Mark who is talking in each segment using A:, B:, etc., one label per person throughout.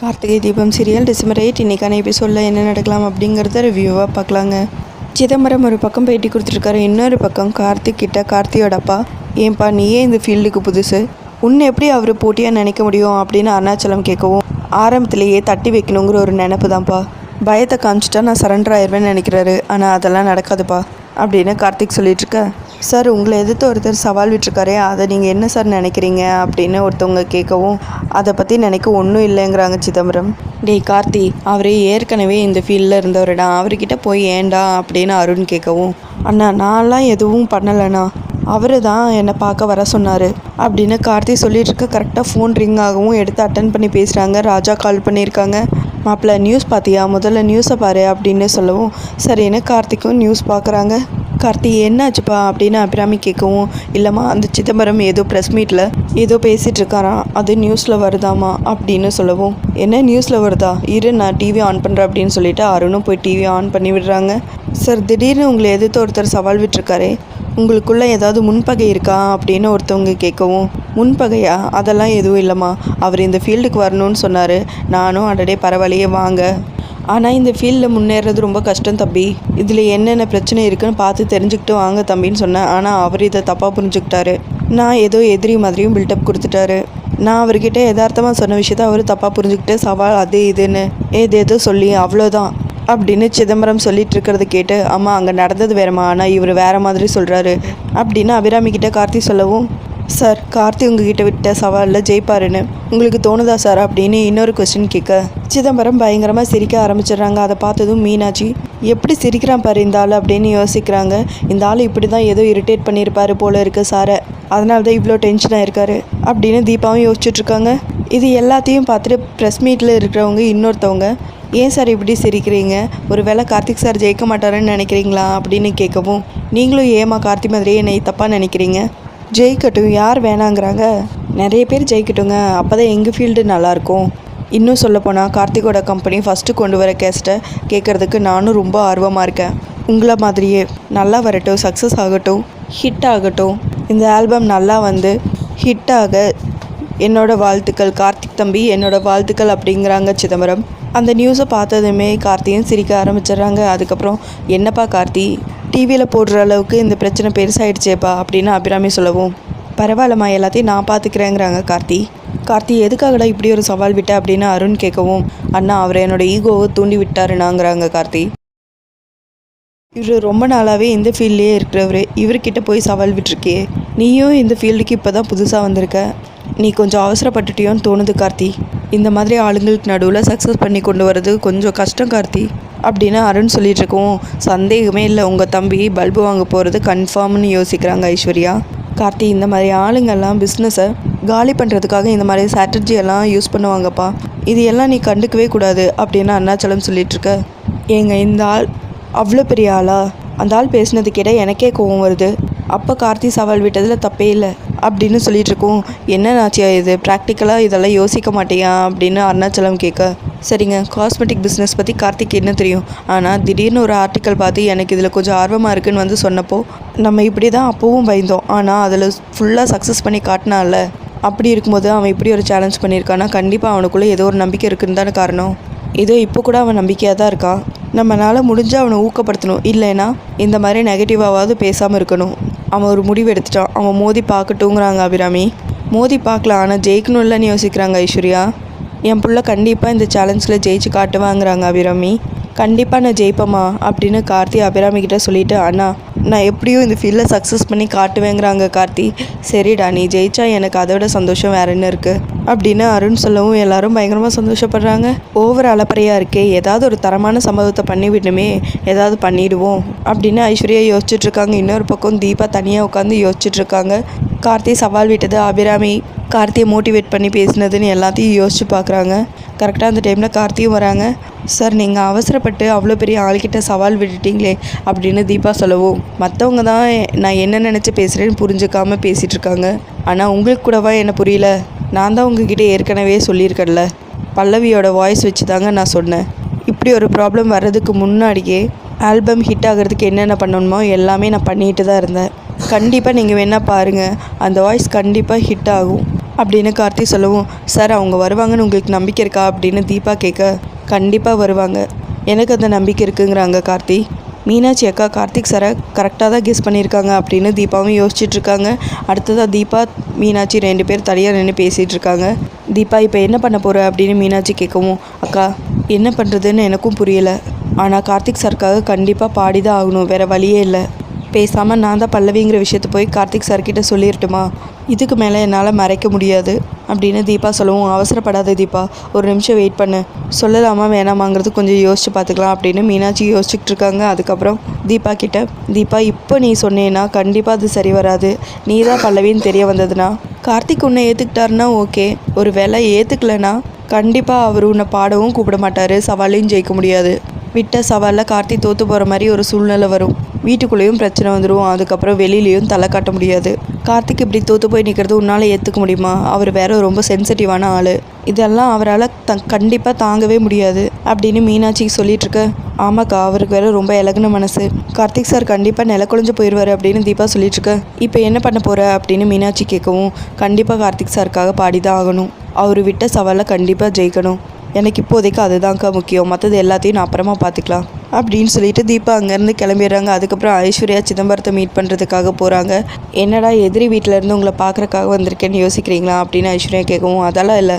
A: Karthigai Deepam serial December 8 இன்னைக்கான எபிசோடில் என்ன நடக்கலாம் அப்படிங்கிறத ரிவ்யூவாக பார்க்கலாங்க. சிதம்பரம் ஒரு பக்கம் பேட்டி கொடுத்துருக்காரு, இன்னொரு பக்கம் கார்த்திக் கிட்ட கார்த்தியோட அப்பா, ஏன்பா நீயே இந்த ஃபீல்டுக்கு புதுசு, உன்னை எப்படி அவர் போட்டியாக நினைக்க முடியும் அப்படின்னு அருணாச்சலம் கேட்கவும், ஆரம்பத்திலேயே தட்டி வைக்கணுங்கிற ஒரு நினப்பு தான்ப்பா, பயத்தை காமிச்சிட்டா நான் சரண்டர் ஆயிடுவேன்னு நினைக்கிறாரு, ஆனால் அதெல்லாம் நடக்காதுப்பா அப்படின்னு கார்த்திக் சொல்லிட்டுருக்க. சார் உங்களை எதிர்த்து ஒருத்தர் சவால் விட்டுருக்காரே, அதை நீங்கள் என்ன சார் நினைக்கிறீங்க அப்படின்னு ஒருத்தவங்க கேட்கவும், அதை பற்றி நினைக்க ஒன்றும் இல்லைங்கிறாங்க சிதம்பரம். டேய் கார்த்தி, அவரே ஏற்கனவே இந்த ஃபீல்டில் இருந்தவரிடா, அவர்கிட்ட போய் ஏண்டா அப்படின்னு அருண் கேட்கவும், அண்ணா நான்லாம் எதுவும் பண்ணலைண்ணா, அவர் தான் என்னை பார்க்க வர சொன்னார் அப்படின்னு கார்த்தி சொல்லிட்டு இருக்க. கரெக்டாக ஃபோன் ரிங் ஆகவும் எடுத்து அட்டன் பண்ணி பேசுகிறாங்க. ராஜா கால் பண்ணியிருக்காங்க. மாப்பிள்ள நியூஸ் பார்த்தியா, முதல்ல நியூஸை பாரு அப்படின்னு சொல்லவும், சரின்னு கார்த்திக்கும் நியூஸ் பார்க்குறாங்க. கார்த்தி என்னாச்சுப்பா அப்படின்னு அபிராமி கேட்கவும், இல்லைம்மா அந்த சிதம்பரம் ஏதோ ப்ரெஸ் மீட்டில் ஏதோ பேசிகிட்டு இருக்காராம், அது நியூஸில் வருதாமா அப்படின்னு சொல்லவும், என்ன நியூஸில் வருதா, இரு நான் டிவி ஆன் பண்ணுறேன் அப்படின்னு சொல்லிட்டு அருணும் போய் டிவி ஆன் பண்ணி விடுறாங்க. சார் திடீர்னு உங்களை எதிர்த்து ஒருத்தர் சவால் விட்டுருக்காரே, உங்களுக்குள்ளே ஏதாவது முன்பகை இருக்கா அப்படின்னு ஒருத்தவங்க கேட்கவும், முன்பகையா, அதெல்லாம் எதுவும் இல்லைம்மா, அவர் இந்த ஃபீல்டுக்கு வரணும்னு சொன்னார், நானும் அடடே பரவாயில்லையே வாங்க, ஆனால் இந்த ஃபீல்டில் முன்னேறது ரொம்ப கஷ்டம் தம்பி, இதில் என்னென்ன பிரச்சனை இருக்குன்னு பார்த்து தெரிஞ்சுக்கிட்டு வாங்க தம்பின்னு சொன்னேன். ஆனால் அவர் இதை தப்பாக புரிஞ்சுக்கிட்டாரு, நான் ஏதோ எதிரி மாதிரியும் பில்டப் கொடுத்துட்டாரு, நான் அவர்கிட்ட யதார்த்தமாக சொன்ன விஷயத்த அவர் தப்பாக புரிஞ்சுக்கிட்டு சவால் அது இதுன்னு ஏதேதோ சொல்லி அவ்வளோதான் அப்படின்னு சிதம்பரம் சொல்லிட்டு இருக்கிறத கேட்டு, அம்மா அங்கே நடந்தது வேறம்மா, ஆனால் இவர் வேறு மாதிரி சொல்கிறாரு அப்படின்னு அபிராமி கிட்ட கார்த்தி சொல்லவும், சார் கார்த்தி உங்ககிட்ட விட்ட சவாலில் ஜெயிப்பாருன்னு உங்களுக்கு தோணுதா சார் அப்படின்னு இன்னொரு கொஸ்டின் கேட்க, சிதம்பரம் பயங்கரமாக சிரிக்க ஆரம்பிச்சிடுறாங்க. அதை பார்த்ததும் மீனாட்சி, எப்படி சிரிக்கிறான் பாரு இந்த ஆள் அப்படின்னு யோசிக்கிறாங்க. இந்த ஆள் இப்படி தான் ஏதோ இரிட்டேட் பண்ணியிருப்பாரு போல இருக்கு சாரை, அதனால தான் இவ்வளோ டென்ஷனாக இருக்காரு அப்படின்னு தீபாவும் யோசிச்சுட்ருக்காங்க. இது எல்லாத்தையும் பார்த்துட்டு ப்ரெஸ் மீட்டில் இருக்கிறவங்க இன்னொருத்தவங்க, ஏன் சார் இப்படி சிரிக்கிறீங்க, ஒரு வேளை கார்த்திக் சார் ஜெயிக்க மாட்டாருன்னு நினைக்கிறீங்களா அப்படின்னு கேட்கவும், நீங்களும் ஏமா கார்த்தி மாதிரியே என்னை தப்பாக நினைக்கிறீங்க, ஜெயிக்கட்டும் யார் வேணாங்கிறாங்க, நிறைய பேர் ஜெயிக்கட்டுங்க, அப்போ தான் எங்கள் ஃபீல்டு நல்லாயிருக்கும், இன்னும் சொல்லப்போனால் கார்த்திகோட கம்பெனி ஃபஸ்ட்டு கொண்டு வர கேஸ்ட்டை கேட்குறதுக்கு நானும் ரொம்ப ஆர்வமாக இருக்கேன், உங்களை மாதிரியே நல்லா வரட்டும், சக்ஸஸ் ஆகட்டும், ஹிட் ஆகட்டும், இந்த ஆல்பம் நல்லா வந்து ஹிட்டாக என்னோடய வாழ்த்துக்கள் கார்த்திக் தம்பி, என்னோடய வாழ்த்துக்கள் அப்படிங்கிறாங்க சிதம்பரம். அந்த நியூஸை பார்த்ததுமே கார்த்தியும் சிரிக்க ஆரம்பிச்சிடுறாங்க. அதுக்கப்புறம், என்னப்பா கார்த்தி, டிவியில் போடுற அளவுக்கு இந்த பிரச்சனை பெருசாகிடுச்சேப்பா அப்படின்னு அபிராமி சொல்லவும், பரவாயில்லம்மா எல்லாத்தையும் நான் பார்த்துக்கிறேங்கிறாங்க கார்த்தி எதுக்காகடா இப்படி ஒரு சவால் விட்ட அப்படின்னு அருண் கேட்கவும், அண்ணா அவர் என்னோடய ஈகோவை தூண்டி விட்டாருனாங்கிறாங்க கார்த்தி. இவர் ரொம்ப நாளாகவே இந்த ஃபீல்ட்லேயே இருக்கிறவர், இவர்கிட்ட போய் சவால் விட்டுருக்கே, நீயும் இந்த ஃபீல்டுக்கு இப்போ தான் புதுசாக வந்திருக்க, நீ கொஞ்சம் அவசரப்பட்டுட்டியோன்னு தோணுது கார்த்தி, இந்த மாதிரி ஆளுங்களுக்கு நடுவில் சக்ஸஸ் பண்ணி கொண்டு வர்றது கொஞ்சம் கஷ்டம் கார்த்தி அப்படின்னு அருண் சொல்லிகிட்ருக்கோம். சந்தேகமே இல்லை, உங்கள் தம்பி பல்பு வாங்க போகிறது கன்ஃபார்ம்னு யோசிக்கிறாங்க ஐஸ்வர்யா. கார்த்தி இந்த மாதிரி ஆளுங்கள்லாம் பிஸ்னஸை காலி பண்ணுறதுக்காக இந்த மாதிரி ஸ்ட்ராட்டஜியெல்லாம் யூஸ் பண்ணுவாங்கப்பா, இது எல்லாம் நீ கண்டுக்கவே கூடாது அப்படின்னு அருணாச்சலம் சொல்லிகிட்ருக்க. ஏங்க இந்த ஆள் அவ்வளோ பெரிய ஆளா, அந்த ஆள் பேசினது கேட்ட எனக்கே கோவம் வருது, அப்போ கார்த்தி சவால் விட்டதில் தப்பே இல்லை அப்படின்னு சொல்லிகிட்ருக்கோம். என்ன நாச்சியா இது, ப்ராக்டிக்கலாக இதெல்லாம் யோசிக்க மாட்டேயா அப்படின்னு அருணாச்சலம் கேட்க, சரிங்க காஸ்மெட்டிக் பிஸ்னஸ் பற்றி கார்த்திக் என்ன தெரியும், ஆனால் திடீர்னு ஒரு ஆர்டிக்கல் பார்த்து எனக்கு இதில் கொஞ்சம் ஆர்வமாக இருக்குன்னு வந்து சொன்னப்போ நம்ம இப்படி தான் அப்போவும் பயந்தோம், ஆனால் அதில் ஃபுல்லாக சக்ஸஸ் பண்ணி காட்டினால, அப்படி இருக்கும்போது அவன் இப்படி ஒரு சேலஞ்ச் பண்ணியிருக்கான்னா கண்டிப்பாக அவனுக்குள்ளே ஏதோ ஒரு நம்பிக்கை இருக்குன்னு தானே காரணம், ஏதோ இப்போ கூட அவன் நம்பிக்கையாக தான் இருக்கான், நம்மளால் முடிஞ்சால் அவனை ஊக்கப்படுத்தணும், இல்லைன்னா இந்த மாதிரி நெகட்டிவாவது பேசாமல் இருக்கணும், அவன் ஒரு முடிவு எடுத்துட்டான், அவன் மோதி பார்க்கட்டுங்கிறாங்க அபிராமி. மோதி பார்க்கலாம், ஆனால் ஜெயிக்கணும் இல்லைன்னு யோசிக்கிறாங்க ஐஸ்வர்யா. என் பிள்ளை கண்டிப்பாக இந்த சேலஞ்சில் ஜெயிச்சு காட்டுவாங்கிறாங்க அபிராமி. கண்டிப்பாக நான் ஜெயிப்பேம்மா அப்படின்னு கார்த்தி அபிராமி கிட்ட சொல்லிவிட்டு, அண்ணா நான் எப்படியும் இந்த ஃபீல்டில் சக்ஸஸ் பண்ணி காட்டுவேங்கிறாங்க கார்த்தி. சரிடா நீ ஜெயிச்சா எனக்கு அதை விட சந்தோஷம் வேறு என்ன இருக்குது அப்படின்னு அருண் சொல்லவும் எல்லாரும் பயங்கரமாக சந்தோஷப்படுறாங்க. ஓவர் அலப்பறையாக இருக்கே, ஏதாவது ஒரு தரமான சம்பவத்தை பண்ணி விடணுமே, ஏதாவது பண்ணிவிடுவோம் அப்படின்னு ஐஸ்வர்யா யோசிச்சுட்ருக்காங்க. இன்னொரு பக்கம் தீபா தனியாக உட்காந்து யோசிச்சுட்ருக்காங்க. கார்த்தி சவால் விட்டது, அபிராமி கார்த்தியை மோட்டிவேட் பண்ணி பேசினதுன்னு எல்லாத்தையும் யோசிச்சு பார்க்குறாங்க. கரெக்டாக அந்த டைமில் கார்த்தியும் வராங்க. சார் நீங்கள் அவசரப்பட்டு அவ்வளோ பெரிய ஆள்கிட்ட சவால் விட்டுட்டீங்களே அப்படின்னு தீபா சொல்லவும், மற்றவங்க தான் நான் என்ன நினச்சி பேசுகிறேன்னு புரிஞ்சுக்காமல் பேசிகிட்ருக்காங்க, ஆனால் உங்களுக்கு கூடவா என்ன புரியல, நான் தான் உங்ககிட்ட ஏற்கனவே சொல்லியிருக்கேன்ல, பல்லவியோட வாய்ஸ் வச்சு தாங்க நான் சொன்னேன், இப்படி ஒரு ப்ராப்ளம் வர்றதுக்கு முன்னாடியே ஆல்பம் ஹிட் ஆகிறதுக்கு என்னென்ன பண்ணணுமோ எல்லாமே நான் பண்ணிட்டு தான் இருந்தேன், கண்டிப்பாக நீங்கள் வேணால் பாருங்கள், அந்த வாய்ஸ் கண்டிப்பாக ஹிட் ஆகும், அப்படின்னு கார்த்தி சொல்லவும், சார் அவங்க வருவாங்கன்னு உங்களுக்கு நம்பிக்கை இருக்கா அப்படின்னு தீபா கேட்க, கண்டிப்பாக வருவாங்க, எனக்கு அந்த நம்பிக்கை இருக்குங்கிறாங்க கார்த்தி. மீனாட்சி அக்கா கார்த்திக் சாரை கரெக்டாக தான் கெஸ் பண்ணியிருக்காங்க அப்படின்னு தீபாவும் யோசிச்சுட்ருக்காங்க. அடுத்ததாக தீபா மீனாட்சி 2 பேர் தனியாக நின்று பேசிகிட்டு இருக்காங்க. தீபா இப்போ என்ன பண்ண போகிற அப்படின்னு மீனாட்சி கேட்கவும், அக்கா என்ன பண்ணுறதுன்னு எனக்கும் புரியலை, ஆனால் கார்த்திக் சாருக்காக கண்டிப்பாக பாடி தான் ஆகணும், வேறு வழியே இல்லை. பேசாமல் நான் தான் பல்லவிங்கிற விஷயத்தை போய் கார்த்திக் சார்கிட்ட சொல்லிடட்டுமா? இதுக்கு மேலே என்னால் மறைக்க முடியாது அப்படின்னு தீபா சொல்லவும், அவசரப்படாத தீபா, ஒரு நிமிஷம் வெயிட் பண்ணு, சொல்லலாமா வேணாமாங்கிறது கொஞ்சம் யோசிச்சு பார்த்துக்கலாம் அப்படின்னு மீனாட்சி யோசிச்சுட்டு இருக்காங்க. அதுக்கப்புறம் தீபா கிட்ட, தீபா இப்போ நீ சொன்னேன்னா கண்டிப்பாக அது சரி வராது, நீ தான் பல்லவின்னு தெரிய வந்ததுன்னா கார்த்திக் உன்னை ஏற்றுக்கிட்டாருன்னா ஓகே, ஒரு வேளை ஏற்றுக்கலைன்னா கண்டிப்பாக அவர் உன்னை பாடவும் கூப்பிட மாட்டார், சவாலையும் ஜெயிக்க முடியாது. விட்ட சவாலில் கார்த்தி தோற்று போகிற மாதிரி ஒரு சூழ்நிலை வரும், வீட்டுக்குள்ளேயும் பிரச்சனை வந்துடும், அதுக்கப்புறம் வெளியிலையும் தலை காட்ட முடியாது. கார்த்திக் இப்படி தோற்று போய் நிற்கிறது உன்னால் ஏற்றுக்க முடியுமா? அவர் வேற ரொம்ப சென்சிட்டிவான ஆள், இதெல்லாம் அவரால் கண்டிப்பாக தாங்கவே முடியாது அப்படின்னு மீனாட்சி சொல்லிட்டு இருக்க, ஆமாக்கா அவருக்கு வேற ரொம்ப இலகுன மனசு, கார்த்திக் சார் கண்டிப்பாக நிலக்குழஞ்சு போயிடுவார் அப்படின்னு தீபா சொல்லிட்டு இருக்க. இப்போ என்ன பண்ண போகிற அப்படின்னு மீனாட்சி கேட்கவும், கண்டிப்பாக கார்த்திக் சாருக்காக பாடி தான் ஆகணும், அவர் விட்ட சவாலில் கண்டிப்பாக ஜெயிக்கணும், எனக்கு இப்போதைக்கு அதுதான்க்கா முக்கியம், மற்றது எல்லாத்தையும் நான் அப்புறமா பார்த்துக்கலாம் அப்படின்னு சொல்லிட்டு தீபா அங்கேருந்து கிளம்பிடுறாங்க. அதுக்கப்புறம் ஐஸ்வர்யா சிதம்பரத்தை மீட் பண்ணுறதுக்காக போகிறாங்க. என்னடா எதிரி வீட்டிலேருந்து உங்களை பார்க்குறக்காக வந்திருக்கேன்னு யோசிக்கிறீங்களா அப்படின்னு ஐஸ்வர்யா கேட்கவும், அதெல்லாம் இல்லை,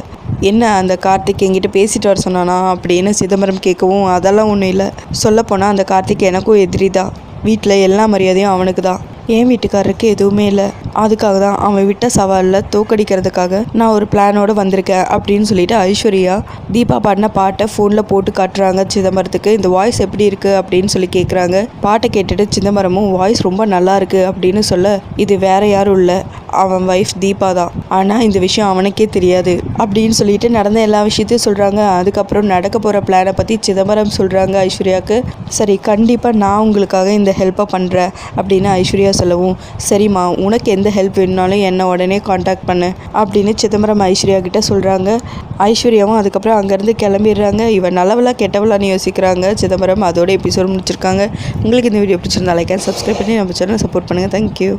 A: என்ன அந்த கார்த்திக் என்கிட்ட பேசிட்டு வர சொன்னானா அப்படின்னு சிதம்பரம் கேட்கவும், அதெல்லாம் ஒன்றும் இல்லை, சொல்லப்போனால் அந்த கார்த்திக் எனக்கும் எதிரி தான், வீட்டில் எல்லா மரியாதையும் அவனுக்கு தான், என் வீட்டுக்காரருக்கு எதுவுமே இல்லை, அதுக்காக தான் அவன் விட்ட சவாலில் தோக்கடிக்கிறதுக்காக நான் ஒரு பிளானோடு வந்திருக்கேன் அப்படின்னு சொல்லிட்டு ஐஸ்வர்யா தீபா பாடின பாட்டை ஃபோனில் போட்டு காட்டுறாங்க சிதம்பரத்துக்கு. இந்த வாய்ஸ் எப்படி இருக்குது அப்படின்னு சொல்லி கேட்குறாங்க. பாட்டை கேட்டுட்டு சிதம்பரமும் வாய்ஸ் ரொம்ப நல்லா இருக்குது அப்படின்னு சொல்ல, இது வேற யாரும் இல்லை, அவன் ஒய்ஃப் தீபா தான், ஆனால் இந்த விஷயம் அவனுக்கே தெரியாது அப்படின்னு சொல்லிட்டு நடந்த எல்லா விஷயத்தையும் சொல்கிறாங்க. அதுக்கப்புறம் நடக்க போகிற பிளானை பற்றி சிதம்பரம் சொல்கிறாங்க ஐஸ்வர்யாவுக்கு. சரி கண்டிப்பாக நான் உங்களுக்காக இந்த ஹெல்ப்பை பண்ணுறேன் அப்படின்னு ஐஸ்வர்யா சொல்லவும், சரிம்மா உனக்கு எந்த ஹெல்ப் வேணுனாலும் என்னை உடனே காண்டாக்ட் பண்ணு அப்படின்னு சிதம்பரம் ஐஸ்வர்யா கிட்ட சொல்கிறாங்க. ஐஸ்வர்யாவும் அதுக்கப்புறம் அங்கேருந்து கிளம்பிடுறாங்க. இவன் நல்லவளா கெட்டவளான்னு யோசிக்கிறாங்க சிதம்பரம். அதோட எபிசோட் முடிச்சிருக்காங்க. உங்களுக்கு இந்த வீடியோ பிடிச்சிருந்தா லைக் அண்ட் சப்ஸ்கிரைப் பண்ணி நம்ம சேனலை சப்போர்ட் பண்ணுங்கள். தேங்க்யூ.